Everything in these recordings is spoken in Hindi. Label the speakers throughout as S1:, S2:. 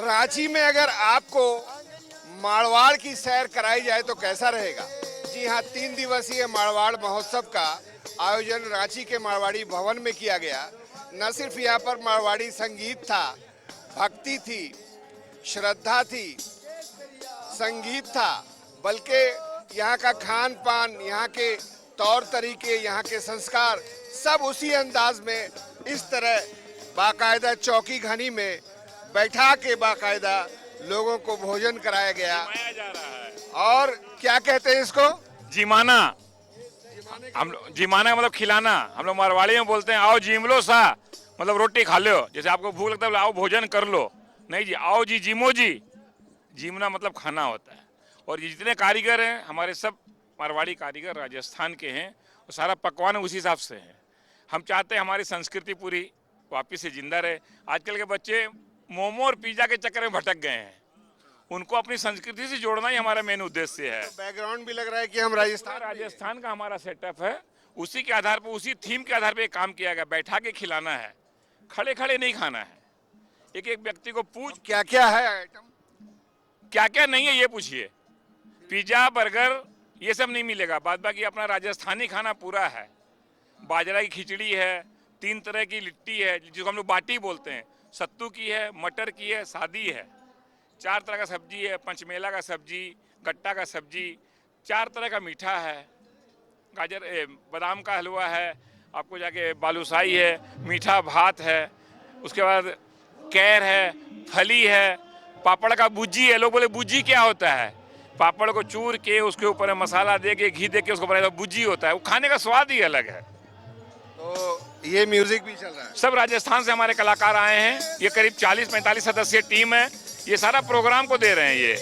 S1: रांची में अगर आपको मारवाड़ की सैर कराई जाए तो कैसा रहेगा? जी हाँ, 3 दिवसीय मारवाड़ महोत्सव का आयोजन रांची के मारवाड़ी भवन में किया गया। न सिर्फ यहाँ पर मारवाड़ी संगीत था, भक्ति थी, श्रद्धा थी, संगीत था, बल्कि यहाँ का खान पान, यहाँ के तौर तरीके, यहाँ के संस्कार सब उसी अंदाज में इस तरह बाकायदा चौकी घनी में बैठा के बाकायदा लोगों को भोजन कराया गया
S2: जा रहा है।
S1: और क्या कहते हैं इसको?
S2: जिमाना। हम जिमाना मतलब खिलाना। हम लोग मारवाड़ी में बोलते हैं आओ जिम लो सा, मतलब रोटी खा लो। जैसे आपको भूख लगता है आओ भोजन कर लो। नहीं जी, आओ जी जिमो जी। जिमना मतलब खाना होता है। और ये जितने कारीगर हैं हमारे सब मारवाड़ी कारीगर राजस्थान के हैं और सारा पकवान उसी हिसाब से है। हम चाहते हैं हमारी संस्कृति पूरी वापिस से जिंदा रहे। आजकल के बच्चे मोमो और पिज्जा के चक्कर में भटक गए हैं। उनको अपनी संस्कृति से जोड़ना ही हमारा मेन उद्देश्य है।
S1: बैकग्राउंड भी लग रहा है कि हम
S2: राजस्थान का हमारा सेटअप है। उसी के आधार पर, उसी थीम के आधार पर काम किया गया। बैठा के खिलाना है, खड़े खड़े नहीं खाना है। एक एक व्यक्ति को पूछ
S1: क्या क्या है आइटम,
S2: क्या क्या नहीं है ये पूछिए। पिज्जा बर्गर ये सब नहीं मिलेगा। बाद बाकी अपना राजस्थानी खाना पूरा है। बाजरा की खिचड़ी है, 3 तरह की लिट्टी है जिसको हम लोग बाटी बोलते हैं, सत्तू की है, मटर की है, सादी है, 4 तरह का सब्जी है, पंचमेला का सब्जी, गट्टा का सब्जी, 4 तरह का मीठा है, गाजर बादाम का हलवा है, आपको जाके बालूशाही है, मीठा भात है, उसके बाद कैर है, फली है, पापड़ का भुजी है। लोग बोले भुजी क्या होता है? पापड़ को चूर के उसके ऊपर मसाला दे के घी दे के उसको बनाया भुजी होता है। वो खाने का स्वाद ही अलग है।
S1: तो ये म्यूजिक भी चल रहा है।
S2: सब राजस्थान से हमारे कलाकार आए हैं। ये करीब 40-45 सदस्यीय टीम है। ये सारा प्रोग्राम को दे रहे हैं। ये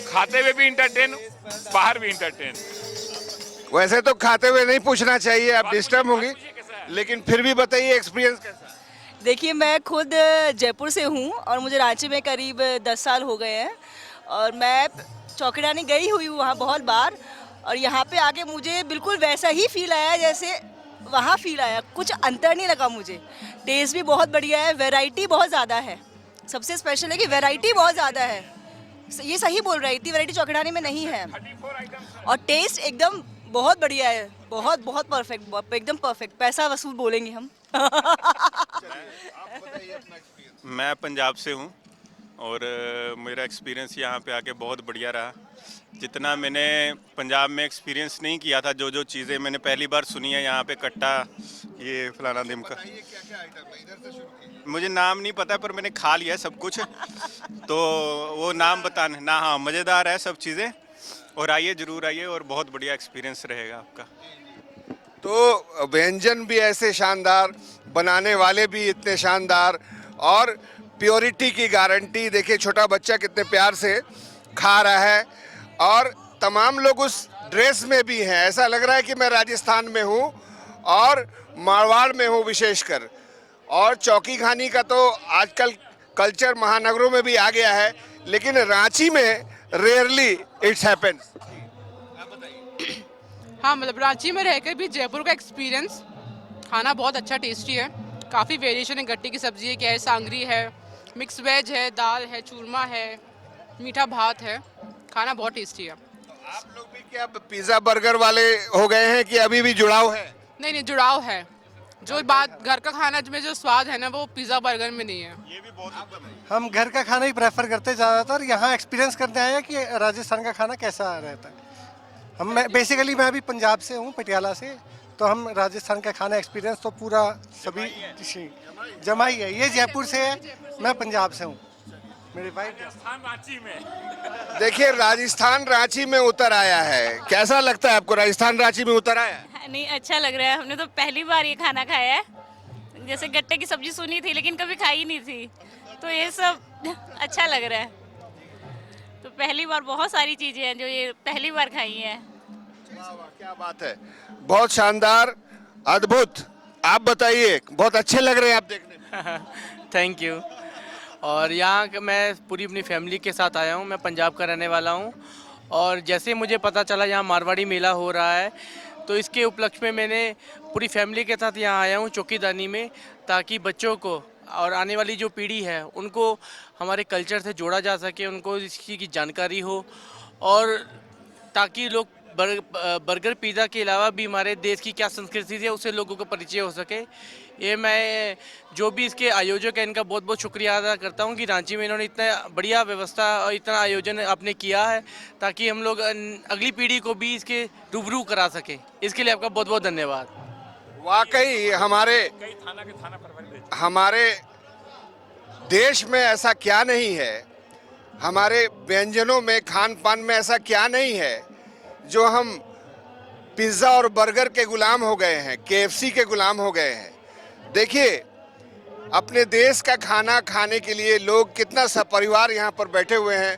S2: खाते हुए भी इंटरटेन, बाहर भी इंटरटेन।
S1: वैसे तो खाते हुए नहीं पूछना चाहिए, आप डिस्टर्ब होंगी, लेकिन फिर भी बताइए एक्सपीरियंस कैसा है?
S3: देखिए, मैं खुद जयपुर से हूँ और मुझे रांची में करीब 10 साल हो गए हैं और मैं चौकीडानी गई हुई हूँ वहाँ बहुत बार। और यहाँ पे आके मुझे बिल्कुल वैसा ही फील आया जैसे वहाँ फील आया। कुछ अंतर नहीं लगा मुझे। टेस्ट भी बहुत बढ़िया है, वैरायटी बहुत ज़्यादा है। सबसे स्पेशल है कि वैरायटी बहुत ज़्यादा है। ये सही बोल रहा है, इतनी वैरायटी चौकीडानी में नहीं है। और टेस्ट एकदम बहुत बढ़िया है, बहुत बहुत परफेक्ट, एकदम परफेक्ट। पैसा वसूल बोलेंगे हम।
S4: मैं पंजाब से हूँ और मेरा एक्सपीरियंस यहाँ पे आके बहुत बढ़िया रहा। जितना मैंने पंजाब में एक्सपीरियंस नहीं किया था, जो चीज़ें मैंने पहली बार सुनी है यहाँ पे, कट्टा, ये फलाना दिमका, मुझे नाम नहीं पता पर मैंने खा लिया है सब कुछ। तो वो नाम बताने ना, हाँ मज़ेदार है सब चीज़ें। और आइए, ज़रूर आइए और बहुत बढ़िया एक्सपीरियंस रहेगा आपका।
S1: तो व्यंजन भी ऐसे शानदार, बनाने वाले भी इतने शानदार और प्योरिटी की गारंटी। देखिए छोटा बच्चा कितने प्यार से खा रहा है और तमाम लोग उस ड्रेस में भी हैं। ऐसा लग रहा है कि मैं राजस्थान में हूँ और मारवाड़ में हूँ विशेषकर। और चौकी घानी का तो आजकल कल्चर महानगरों में भी आ गया है, लेकिन रांची में रेयरली इट्स हैपेंस।
S5: हाँ, मतलब रांची में रहकर भी जयपुर का एक्सपीरियंस, खाना बहुत अच्छा टेस्टी है। काफ़ी वेरिएशन है। गट्टे की सब्जी है, क्या है, सांगरी है, मिक्स वेज है, दाल है, चूरमा है, मीठा भात है। खाना बहुत टेस्टी है।
S1: आप लोग भी क्या पिज्जा बर्गर वाले हो गए हैं कि अभी भी जुड़ाव है?
S5: नहीं नहीं, जुड़ाव है। जो बात घर का खाना में जो स्वाद है ना, वो पिज्जा बर्गर में नहीं है।
S4: ये भी बहुत
S6: हम घर का खाना ही प्रेफर करते ज़्यादातर। यहाँ एक्सपीरियंस करते आए हैं कि राजस्थान का खाना कैसा रहता है। मैं अभी पंजाब से हूँ, पटियाला से। तो हम राजस्थान का खाना एक्सपीरियंस तो पूरा सभी जमाई है। ये जयपुर से है, मैं पंजाब से हूँ। मेरी वाइफ
S2: राजस्थान रांची में।
S1: देखिए राजस्थान रांची में उतर आया है। कैसा लगता है आपको राजस्थान रांची में उतर आया?
S7: नहीं, अच्छा लग रहा है। हमने तो पहली बार ये खाना खाया है। जैसे गट्टे की सब्जी सुनी थी लेकिन कभी खाई नहीं थी, तो ये सब अच्छा लग रहा है। तो पहली बार बहुत सारी चीजें हैं जो ये पहली बार खाई हैं।
S1: क्या बात है, बहुत शानदार, अद्भुत। आप बताइए, बहुत अच्छे लग रहे हैं आप देखने में।
S8: Thank you. और यहाँ मैं पूरी अपनी फैमिली के साथ आया हूँ। मैं पंजाब का रहने वाला हूँ और जैसे मुझे पता चला यहाँ मारवाड़ी मेला हो रहा है, तो इसके उपलक्ष्य में मैंने पूरी फैमिली के साथ यहाँ आया हूँ चौकीदानी में, ताकि बच्चों को और आने वाली जो पीढ़ी है उनको हमारे कल्चर से जोड़ा जा सके, उनको इसकी की जानकारी हो, और ताकि लोग बर्गर पिज़्ज़ा के अलावा भी हमारे देश की क्या संस्कृति है उससे लोगों को परिचय हो सके। ये मैं जो भी इसके आयोजक हैं इनका बहुत बहुत शुक्रिया अदा करता हूँ कि रांची में इन्होंने इतना बढ़िया व्यवस्था और इतना आयोजन आपने किया है ताकि हम लोग अगली पीढ़ी को भी इसके रूबरू करा सकें। इसके लिए आपका बहुत बहुत धन्यवाद।
S1: वाकई हमारे देश में ऐसा क्या नहीं है, हमारे व्यंजनों में, खान पान में ऐसा क्या नहीं है जो हम पिज़्ज़ा और बर्गर के गुलाम हो गए हैं, केएफसी के गुलाम हो गए हैं। देखिए, अपने देश का खाना खाने के लिए लोग कितना सपरिवार यहाँ पर बैठे हुए हैं,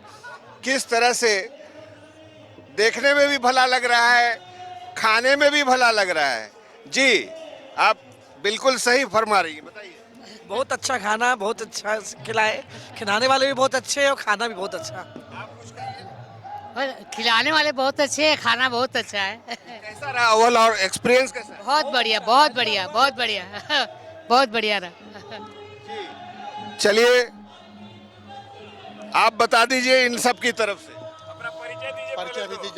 S1: किस तरह से देखने में भी भला लग रहा है, खाने में भी भला लग रहा है। जी, आप बिल्कुल सही फरमा रही हैं, बताइए।
S9: बहुत अच्छा खाना, बहुत अच्छा खिलाए, खिलाने वाले भी बहुत अच्छे हैं और खाना भी बहुत अच्छा।
S10: और खिलाने वाले बहुत अच्छे हैं, खाना बहुत अच्छा है।
S1: कैसा रहा ओवरऑल और एक्सपीरियंस कैसा है?
S10: बहुत बढ़िया, बहुत बढ़िया, बहुत बढ़िया, बहुत बढ़िया रहा।
S1: चलिए, आप बता दीजिए इन सब की तरफ से।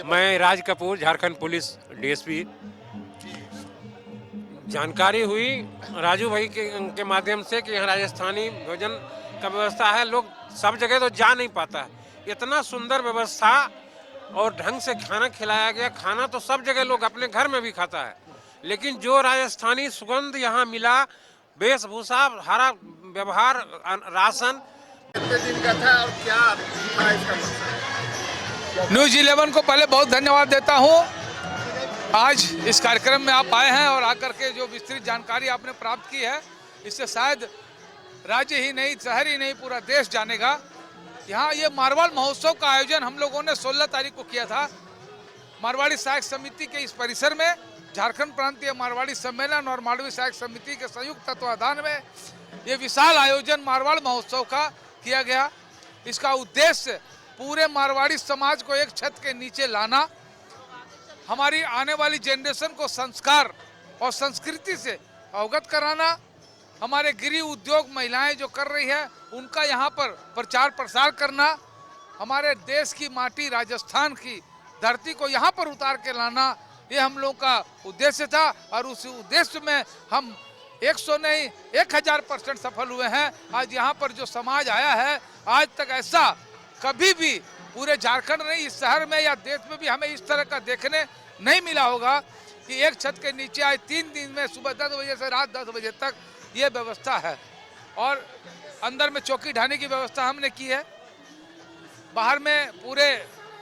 S11: मैं राज कपूर, झारखंड पुलिस डीएसपी। जानकारी हुई राजू भाई के माध्यम से कि यहाँ राजस्थानी भोजन का व्यवस्था है। लोग सब जगह तो जा नहीं पाता है, इतना सुंदर व्यवस्था और ढंग से खाना खिलाया गया। खाना तो सब जगह लोग अपने घर में भी खाता है, लेकिन जो राजस्थानी सुगंध यहाँ मिला, वेशभूषा, हरा व्यवहार, राशन।
S1: कितने दिन का था और क्या था इसका मकसद?
S12: न्यूज़ 11 को पहले बहुत धन्यवाद देता हूँ। आज इस कार्यक्रम में आप आए हैं और आकर के जो विस्तृत जानकारी आपने प्राप्त की है, इससे शायद राज्य ही नहीं, शहर ही नहीं, पूरा देश जानेगा। यहाँ ये मारवाड़ महोत्सव का आयोजन हम लोगों ने 16 तारीख को किया था। मारवाड़ी सहायक समिति के इस परिसर में झारखंड प्रांतीय मारवाड़ी सम्मेलन और मालवी सहायक समिति के संयुक्त तत्वाधान में ये विशाल आयोजन मारवाड़ महोत्सव का किया गया। इसका उद्देश्य पूरे मारवाड़ी समाज को एक छत के नीचे लाना, हमारी आने वाली जनरेशन को संस्कार और संस्कृति से अवगत कराना, हमारे गृह उद्योग महिलाएं जो कर रही है उनका यहाँ पर प्रचार प्रसार करना, हमारे देश की माटी राजस्थान की धरती को यहाँ पर उतार के लाना, ये हम लोग का उद्देश्य था। और उस उद्देश्य में हम 100 नहीं 1000% सफल हुए हैं। आज यहाँ पर जो समाज आया है, आज तक ऐसा कभी भी पूरे झारखंड नहीं, इस शहर में या देश में भी हमें इस तरह का देखने नहीं मिला होगा कि एक छत के नीचे आज 3 दिन में सुबह 10 बजे से रात 10 बजे तक ये व्यवस्था है। और अंदर में चौकी ढाने की व्यवस्था हमने की है। बाहर में पूरे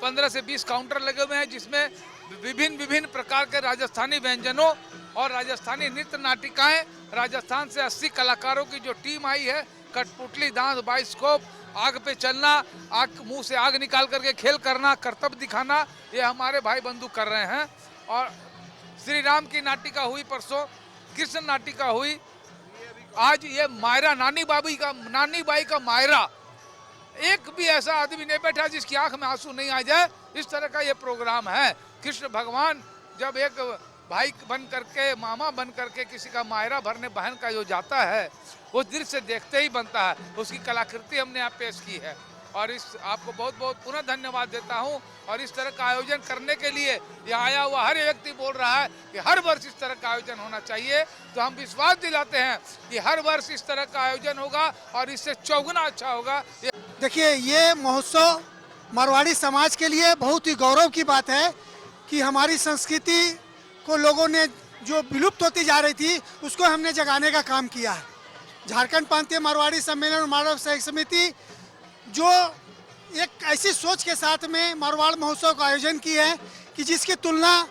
S12: 15 से 20 काउंटर लगे हुए हैं जिसमें विभिन्न प्रकार के राजस्थानी व्यंजनों और राजस्थानी नृत्य नाटिकाएं, राजस्थान से 80 कलाकारों की जो टीम आई है, कठपुतली डांस, बाइस्कोप, आग पे चलना, आग मुंह से आग निकाल करके खेल करना, करतब दिखाना, ये हमारे भाई बंधु कर रहे हैं। और श्री राम की नाटिका हुई परसों, कृष्ण नाटिका हुई, आज ये मायरा नानी बाई का मायरा। एक भी ऐसा आदमी नहीं बैठा जिसकी आंख में आंसू नहीं आ जाए, इस तरह का ये प्रोग्राम है। कृष्ण भगवान जब एक भाई बन करके, मामा बन करके किसी का मायरा भरने बहन का जो जाता है, उस दृश्य देखते ही बनता है। उसकी कलाकृति हमने यहाँ पेश की है और इस आपको बहुत बहुत पुनः धन्यवाद देता हूँ। और इस तरह का आयोजन करने के लिए यहाँ आया हुआ हर व्यक्ति बोल रहा है कि हर वर्ष इस तरह का आयोजन होना चाहिए, तो हम विश्वास दिलाते हैं कि हर वर्ष इस तरह का आयोजन होगा और इससे चौगुना अच्छा होगा।
S6: देखिए, ये महोत्सव मारवाड़ी समाज के लिए बहुत ही गौरव की बात है कि हमारी संस्कृति को लोगों ने जो विलुप्त होती जा रही थी उसको हमने जगाने का काम किया है। झारखंड प्रांतीय मारवाड़ी सम्मेलन और मानव सहायक समिति जो एक ऐसी सोच के साथ में मारवाड़ महोत्सव का आयोजन की है कि जिसकी तुलना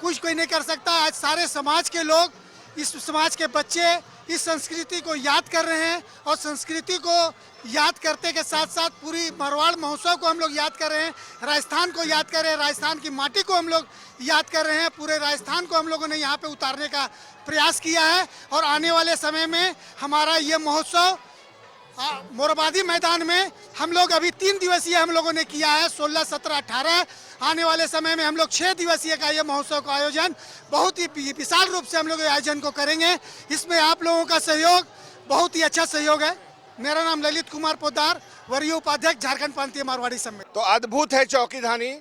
S6: कुछ कोई नहीं कर सकता। आज सारे समाज के लोग, इस समाज के बच्चे इस संस्कृति को याद कर रहे हैं और संस्कृति को याद करते के साथ साथ पूरी मारवाड़ महोत्सव को हम लोग याद कर रहे हैं, राजस्थान को याद कर रहे हैं, राजस्थान की माटी को हम लोग याद कर रहे हैं। पूरे राजस्थान को हम लोगों ने यहाँ पे उतारने का प्रयास किया है और आने वाले समय में हमारा ये महोत्सव मोरबादी मैदान में हम लोग अभी 3 दिवसीय हम लोगों ने किया है, 16, 17, 18। आने वाले समय में हम लोग 6 दिवसीय का ये महोत्सव का आयोजन बहुत ही विशाल रूप से हम लोग आयोजन को करेंगे। इसमें आप लोगों का सहयोग बहुत ही अच्छा सहयोग है। मेरा नाम ललित कुमार पोद्दार, वरीय उपाध्यक्ष झारखंड प्रांतीय मारवाड़ी सम्मेलन।
S1: तो अद्भुत है चौकीधानी,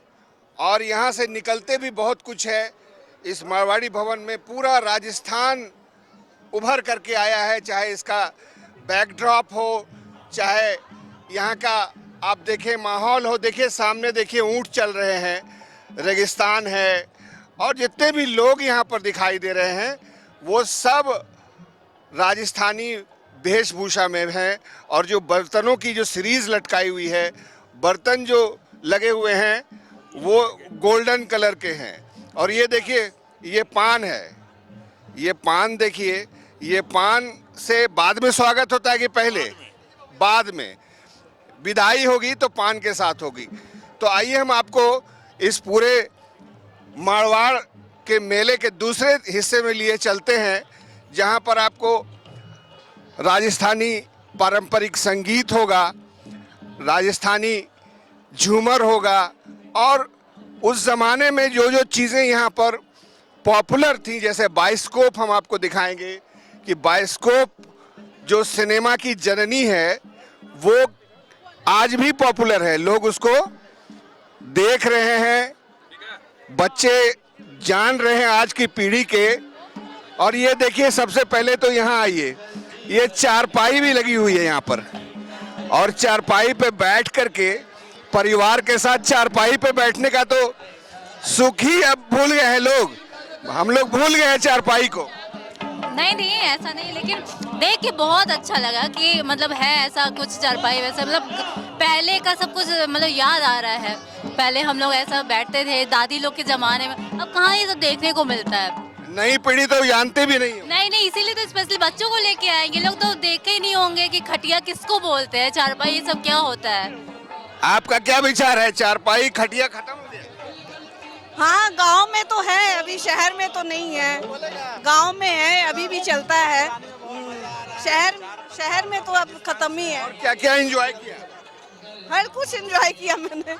S1: और यहाँ से निकलते भी बहुत कुछ है। इस मारवाड़ी भवन में पूरा राजस्थान उभर करके आया है, चाहे इसका बैकड्रॉप हो, चाहे यहाँ का आप देखें माहौल हो। देखिए सामने देखिए ऊंट चल रहे हैं, रेगिस्तान है, और जितने भी लोग यहाँ पर दिखाई दे रहे हैं वो सब राजस्थानी वेशभूषा में हैं। और जो बर्तनों की जो सीरीज लटकाई हुई है, बर्तन जो लगे हुए हैं वो गोल्डन कलर के हैं। और ये देखिए ये पान है, ये पान देखिए, ये पान से बाद में स्वागत होता है कि पहले? बाद में विदाई होगी तो पान के साथ होगी। तो आइए हम आपको इस पूरे मारवाड़ के मेले के दूसरे हिस्से में लिए चलते हैं, जहां पर आपको राजस्थानी पारंपरिक संगीत होगा, राजस्थानी झूमर होगा, और उस ज़माने में जो जो चीज़ें यहाँ पर पॉपुलर थी, जैसे बाइस्कोप हम आपको दिखाएंगे कि बाइस्कोप जो सिनेमा की जननी है वो आज भी पॉपुलर है। लोग उसको देख रहे हैं, बच्चे जान रहे हैं आज की पीढ़ी के। और ये देखिए सबसे पहले तो यहाँ आइए, ये चारपाई भी लगी हुई है यहाँ पर, और चारपाई पे बैठ करके परिवार के साथ चारपाई पे बैठने का तो सुख ही अब भूल गए हैं लोग। हम लोग भूल गए हैं चारपाई को।
S7: नहीं ऐसा नहीं, लेकिन देख के बहुत अच्छा लगा कि मतलब है ऐसा कुछ चारपाई वैसा, मतलब पहले का सब कुछ मतलब याद आ रहा है। पहले हम लोग ऐसा बैठते थे दादी लोग के ज़माने में, अब कहाँ ये सब देखने को मिलता है।
S1: नई पीढ़ी तो जानते भी नहीं।
S7: नहीं इसीलिए तो स्पेशली बच्चों को लेके आएंगे। लोग तो देखे ही नहीं होंगे कि खटिया किसको बोलते हैं, चारपाई ये सब क्या होता है।
S1: आपका क्या विचार है? चारपाई खटिया खत्म हो गया?
S3: हाँ, गांव में तो है, अभी शहर में तो नहीं है। गांव में है, अभी भी चलता है। शहर में तो अब खत्म ही है।
S1: और क्या क्या एंजॉय किया?
S3: हर कुछ एंजॉय किया मैंने।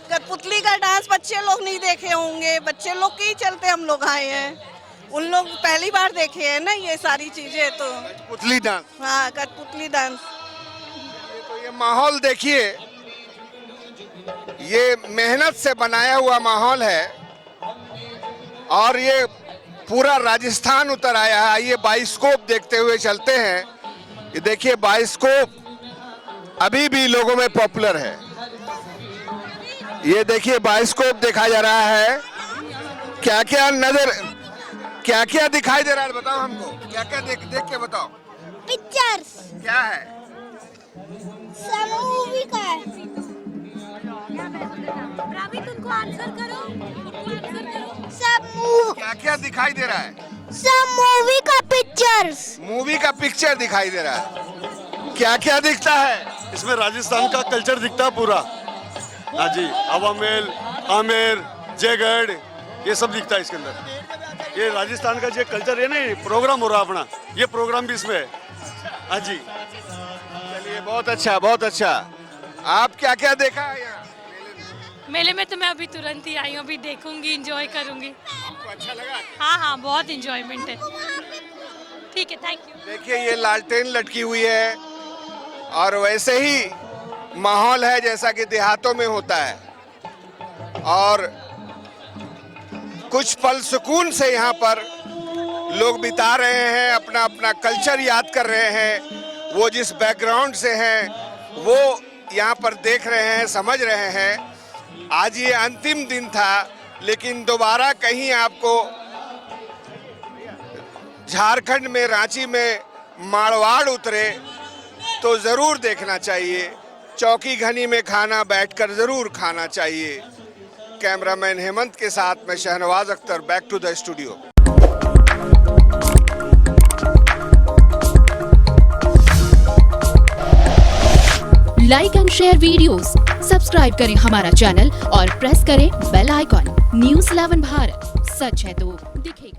S3: कठपुतली का डांस बच्चे लोग नहीं देखे होंगे, बच्चे लोग के ही चलते हम लोग आए हैं। उन लोग पहली बार देखे हैं ना ये सारी चीजें। तो
S1: कठपुतली डांस,
S3: हाँ कठपुतली डांस।
S1: तो ये माहौल देखिए, ये मेहनत से बनाया हुआ माहौल है, और ये पूरा राजस्थान उतर आया है। आइए बाइस्कोप देखते हुए चलते हैं। ये देखिए बाइस्कोप अभी भी लोगों में पॉपुलर है। ये देखिए बाइस्कोप देखा जा रहा है। क्या क्या दिखाई दे रहा है बताओ हमको, क्या क्या देख के बताओ।
S13: पिक्चर्स
S1: क्या है?
S13: सब मूवी का है।
S7: तुमको आंसर करो।
S13: सब मूवी
S1: क्या क्या दिखाई दे रहा है?
S13: सब मूवी का पिक्चर्स।
S1: मूवी का पिक्चर दिखाई दे रहा है। क्या क्या दिखता है
S14: इसमें? राजस्थान का कल्चर दिखता है पूरा। हाँ जी, हवा महल, आमेर, जयगढ़, ये सब दिखता है इसके अंदर। ये राजस्थान का जो कल्चर है ना, ये प्रोग्राम हो रहा अपना, ये प्रोग्राम भी इसमें है। हाँ जी,
S1: चलिए बहुत अच्छा बहुत अच्छा। आप क्या क्या देखा है यहाँ
S7: मेले में? तो मैं अभी तुरंत ही आई हूँ, अभी देखूंगी, एंजॉय करूंगी।
S1: आपको अच्छा लगा?
S7: हाँ बहुत एंजॉयमेंट है। ठीक है, थैंक यू।
S1: देखिए ये लालटेन लटकी हुई है, और वैसे ही माहौल है जैसा कि देहातों में होता है। और कुछ पल सुकून से यहाँ पर लोग बिता रहे हैं, अपना अपना कल्चर याद कर रहे हैं। वो जिस बैकग्राउंड से हैं वो यहाँ पर देख रहे हैं, समझ रहे हैं। आज ये अंतिम दिन था, लेकिन दोबारा कहीं आपको झारखंड में रांची में मारवाड़ उतरे तो ज़रूर देखना चाहिए। चौकी घनी में खाना बैठकर ज़रूर खाना चाहिए। कैमरामैन हेमंत के साथ मैं Shahnawaz Akhtar, back to the studio.
S15: Like and share videos, subscribe करें हमारा चैनल और प्रेस करें बेल आइकॉन। न्यूज़ 11 भारत, सच है तो दिखेगा।